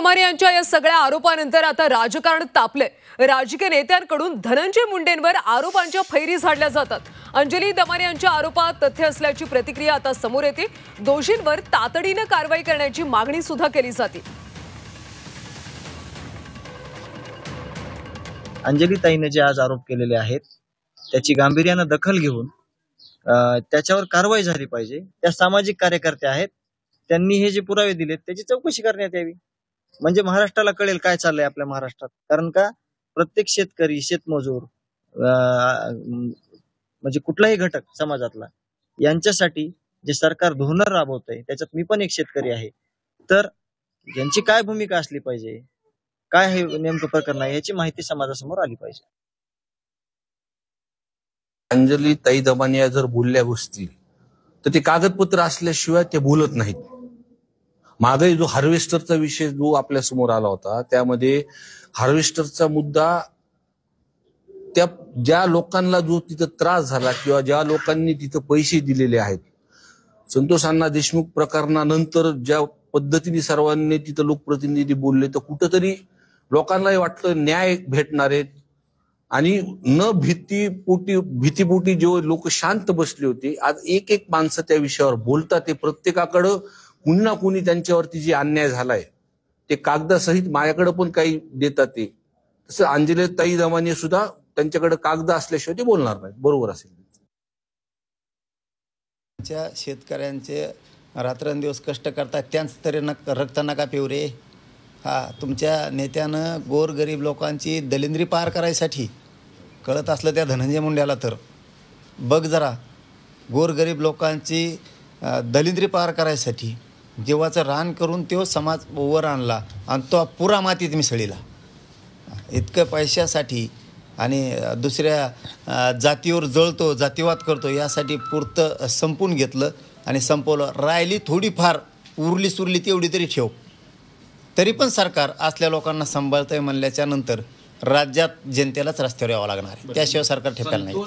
दमानी यांच्या या सगळ्या आरोपानंतर आता राजकारण तापलंय। राजकीय नेत्यांकडून धनंजय मुंडेंवर आरोपांच्या फैरी झाडल्या जातात। अंजली दमानी यांच्या आरोपात तथ्य असल्याची प्रतिक्रिया आता समोर येते। दोषींवर तातडीने कारवाई करण्याची मागणी सुद्धा केली जाते। अंजली ताईने जे आज आरोप केलेले आहेत त्याची गांभीर्याने दखल घेऊन त्याच्यावर कारवाई झाली पाहिजे। त्या सामाजिक कार्यकर्त्या आहेत, त्यांनी हे जे पुरावे दिलेत त्याची चौकशी करण्यात यावी, म्हणजे महाराष्ट्राला कळेल काय चाललंय आपल्या महाराष्ट्रात। कारण का प्रत्येक शेतकरी, शेतमजूर म्हणजे कुठलाही घटक समाजातला यांच्यासाठी जे सरकार धोरण राबवतंय त्याच्यात मी पण एक शेतकरी आहे, तर यांची काय भूमिका असली पाहिजे, काय हे नेमकं प्रकरण आहे याची माहिती समाजासमोर आली पाहिजे। अंजली ताई दमानी जर बोलल्या गोष्टी तर ते कागदपत्र असल्याशिवाय ते बोलत नाहीत। मागे जो हार्वेस्टरचा विषय जो आपल्या समोर आला होता त्यामध्ये हार्वेस्टरचा मुद्दा त्या ज्या लोकांना जो तिथं त्रास झाला किंवा ज्या लोकांनी तिथं पैसे दिलेले आहेत, संतोष अण्णा देशमुख प्रकरणानंतर ज्या पद्धतीने सर्वांनी तिथं लोकप्रतिनिधी बोलले तर कुठंतरी लोकांनाही वाटलं न्याय भेटणार आहे। आणि न भीतीपोटी जे लोक शांत बसले होते, आज एक एक माणसं त्या विषयावर बोलतात। ते प्रत्येकाकडं कुणी ना कुणी त्यांच्यावरती जे अन्याय झालाय ते कागदासहित माझ्याकडे पण काही देतात। ते तसं अंजली ताई दमानी सुद्धा त्यांच्याकडे कागद असल्याशिवाय ते बोलणार नाहीत। बरोबर असेल शेतकऱ्यांचे रात्रंदिवस कष्ट करतात, त्यांचं तरी रक्त नका पिऊ रे। तुमच्या नेत्यानं गोरगरीब लोकांची दलिंद्री पार करायसाठी कळत असलं त्या धनंजय मुंड्याला तर बघ जरा, गोरगरीब लोकांची दलिंद्री पार करायसाठी जीवाचं रान करून तो समाज वर आणला आणि तो पुरा मातीत मिसळीला। इतकं पैशासाठी आणि दुसऱ्या जातीवर जळतो, जातीवाद करतो यासाठी पुरतं संपून घेतलं आणि संपवलं। राहिली थोडीफार उरली सुरली तेवढी तरी ठेव, तरी पण सरकार असल्या लोकांना सांभाळतंय म्हणल्याच्या नंतर राज्यात जनतेलाच रस्त्यावर यावं लागणार आहे, त्याशिवाय सरकार ठेपेल नाही।